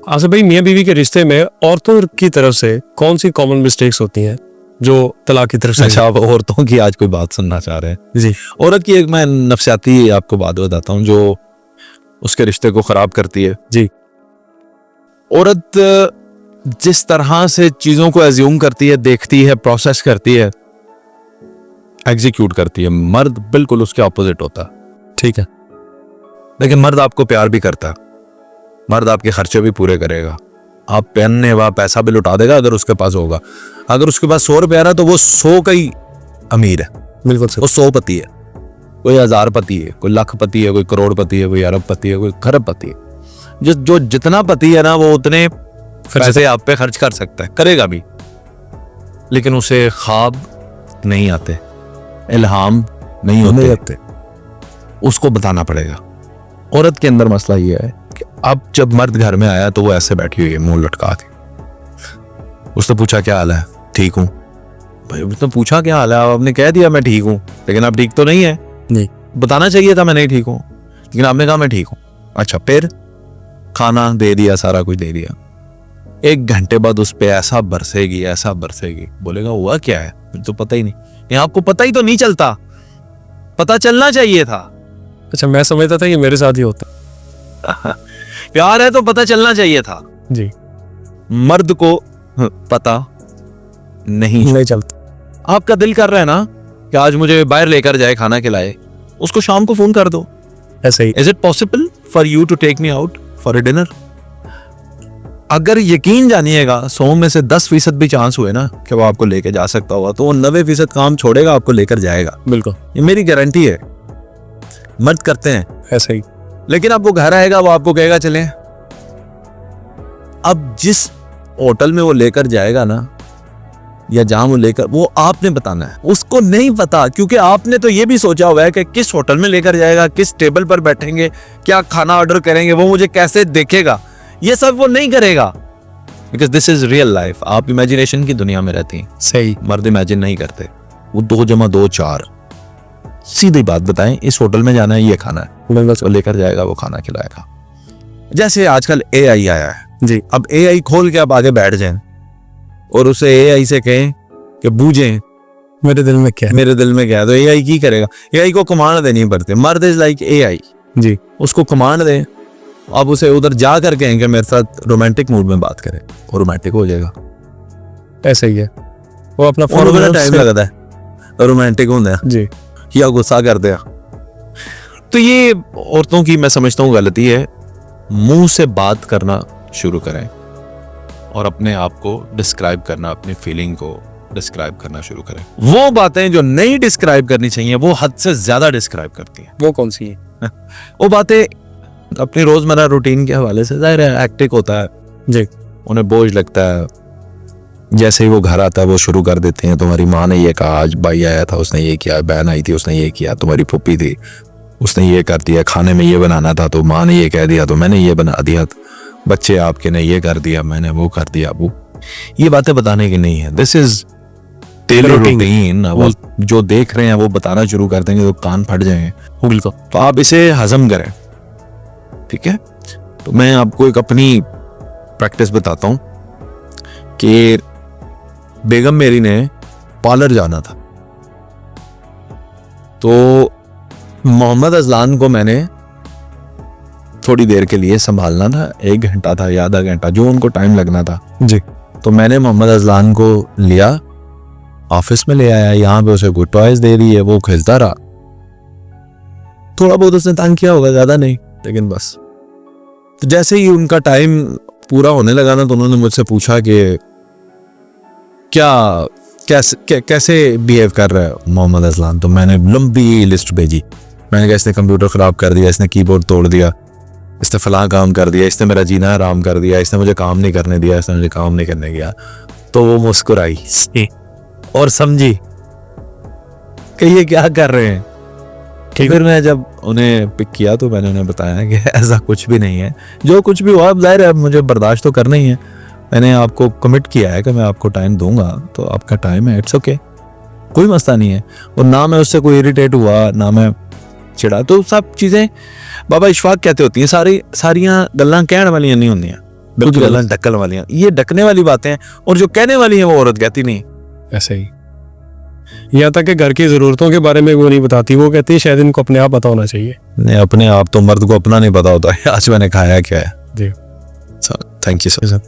आसिफ भाई, मियाँ बीवी के रिश्ते में औरतों की तरफ से कौन सी कॉमन मिस्टेक्स होती हैं जो तलाक की तरफ से? अच्छा, आप औरतों की आज कोई बात सुनना चाह रहे हैं? जी औरत की एक मैं नफसियाती आपको बात बताता हूँ जो उसके रिश्ते को खराब करती है। जी। औरत जिस तरह से चीजों को एज्यूम करती है, देखती है, प्रोसेस करती है, एग्जीक्यूट करती है, मर्द बिल्कुल उसके ऑपोजिट होता है। ठीक है। लेकिन मर्द आपको प्यार भी करता है, मर्द आपके खर्चे भी पूरे करेगा, आप पहनने वा पैसा भी लुटा देगा अगर उसके पास होगा। अगर उसके पास 100 रुपया ना तो वो 100 का ही अमीर है। बिल्कुल सही। वो 100 पति है, कोई 1000 पति है, कोई लाख पति है, कोई करोड़ पति है, कोई अरब पति है, कोई खरब पति है। जो जितना पति है ना वो उतने पैसे आप पे खर्च कर सकता है, करेगा भी, लेकिन उसे ख्वाब नहीं आते, इल्हाम नहीं होते, उसको बताना पड़ेगा। औरत के अंदर मसला ये है कि अब जब मर्द घर में आया तो वो ऐसे बैठी हुई है मुंह लटका के। उसने पूछा क्या हाल है? ठीक हूँ। भाई उसने पूछा क्या हाल है, आपने कह दिया मैं ठीक हूँ, लेकिन आप ठीक तो नहीं है। नहीं, बताना चाहिए था मैं नहीं ठीक हूँ, लेकिन आपने कहा मैं ठीक हूँ। अच्छा, फिर खाना दे दिया, सारा कुछ दे दिया। 1 घंटे बाद उस पे ऐसा बरसेगी, बोलेगा हुआ क्या है? मुझे तो पता ही नहीं। ये आपको पता ही तो नहीं चलता, पता चलना चाहिए था। अच्छा, मैं समझता था ये मेरे साथ ही होता। प्यार है तो पता चलना चाहिए था। जी। मर्द को पता नहीं चलता। आपका दिल कर रहा है ना कि आज मुझे बाहर लेकर जाए, खाना खिलाए, उसको शाम को फोन कर दो। ऐसे ही। Is it possible for you to take me out for a dinner? अगर यकीन जानिएगा 100 में से 10% भी चांस हुए ना कि वो आपको लेके जा सकता होगा, तो वो 90% काम छोड़ेगा, आपको लेकर जाएगा। बिल्कुल, ये मेरी गारंटी है। मर्द करते हैं ऐसे ही। लेकिन अब वो घर आएगा, वो आपको कहेगा चलें। अब जिस होटल में वो लेकर जाएगा ना, या जहां वो लेकर, वो आपने बताना है, उसको नहीं पता, क्योंकि आपने तो ये भी सोचा हुआ है कि किस होटल में लेकर जाएगा, किस टेबल पर बैठेंगे, क्या खाना ऑर्डर करेंगे, वो मुझे कैसे देखेगा, ये सब वो नहीं करेगा। Because this is real life. आप इमेजिनेशन की दुनिया में रहती हैं। सही। मर्द इमेजिन नहीं करते, वो 2 + 2 4। सीधी बात बताएं, इस होटल में जाना है, ये खाना है, वो लेकर जाएगा, वो खाना खिलाएगा। जैसे आजकल AI आया है जी। अब AI खोल के आप आगे बैठ जाएं और उसे AI से कहें कि बूझें मेरे दिल में क्या है, तो AI की करेगा? AI को कमांड देनी पड़ती है। मर्द इज लाइक AI। जी। उसको कमांड दें, अब उसे उधर जा कर कहें कि मेरे साथ रोमांटिक मूड में बात करे, और रोमांटिक हो जाएगा। ऐसे ही है। वो अपना फोन टाइम लगता है रोमांटिक होता है जी, या गुस्सा कर दिया। तो ये औरतों की मैं समझता हूँ गलती है। मुंह से बात करना शुरू करें और अपने आप को डिस्क्राइब करना, अपनी फीलिंग को डिस्क्राइब करना शुरू करें। वो बातें जो नहीं डिस्क्राइब करनी चाहिए वो हद से ज्यादा डिस्क्राइब करती हैं। वो कौन सी है? वो बातें अपनी रोजमर्रा रूटीन के हवाले से, जाहिर है एक्टिक होता है जी, उन्हें बोझ लगता है। जैसे ही वो घर आता है वो शुरू कर देते हैं, तुम्हारी माँ ने ये कहा, आज भाई आया था उसने ये किया, बहन आई थी उसने ये किया, तुम्हारी फूफी थी उसने ये कर दिया, खाने में ये बनाना था तो माँ ने ये कह दिया तो मैंने ये बना दिया, बच्चे आपके ने ये कर दिया, मैंने वो कर दिया। वो ये बातें बताने की नहीं है। This is daily routine. वो जो देख रहे हैं वो बताना शुरू कर देंगे तो कान फट जाएंगे। तो आप इसे हजम करें, ठीक है? तो मैं आपको एक अपनी प्रैक्टिस बताता हूं कि बेगम मेरी ने पार्लर जाना था, तो मोहम्मद अजलान को मैंने थोड़ी देर के लिए संभालना था। 1 घंटा था या आधा घंटा, जो उनको टाइम लगना था जी। तो मैंने मोहम्मद अजलान को लिया, ऑफिस में ले आया, यहाँ पे उसे गुड टॉयज दे दिए, वो खेलता रहा। थोड़ा बहुत उसने तंग किया होगा, ज्यादा नहीं, लेकिन बस। तो जैसे ही उनका टाइम पूरा होने लगा ना, तो उन्होंने मुझसे पूछा कि कैसे बिहेव कर रहा है मोहम्मद अजलान। तो मैंने लंबी लिस्ट भेजी। मैंने कहा इसने कंप्यूटर खराब कर दिया, इसने कीबोर्ड तोड़ दिया, इसने फलां काम कर दिया, इसने मेरा जीना हराम कर दिया, इसने मुझे काम नहीं करने दिया, इसने मुझे काम नहीं करने दिया। तो वो मुस्कुराई और समझी कि ये क्या कर रहे हैं। फिर मैं जब उन्हें पिक किया तो मैंने उन्हें बताया कि ऐसा कुछ भी नहीं है, जो कुछ भी हुआ अब जाहिर है मुझे बर्दाश्त तो करना ही है। मैंने आपको कमिट किया है कि मैं आपको टाइम दूंगा, तो आपका टाइम है, इट्स ओके, कोई मसला नहीं है। और ना मैं उससे कोई इरिटेट हुआ, ना मैं चिड़ा। तो सब चीज़ें बाबा इशफाक कहते होती हैं, सारियां गल्लां कहण वालियां नहीं होंदियां, बिल्कुल गलत ढक्कन वाली हैं, ये ढकने वाली बातें हैं, और जो कहने वाली है वो औरत कहती नहीं। ऐसे ही यहाँ तक कि घर की ज़रूरतों के बारे में वो नहीं बताती, वो कहती है शायद इनको अपने आप पता होना चाहिए। नहीं, अपने आप तो मर्द को अपना नहीं पता होता है आज मैंने खाया क्या है। जी थैंक यू सर।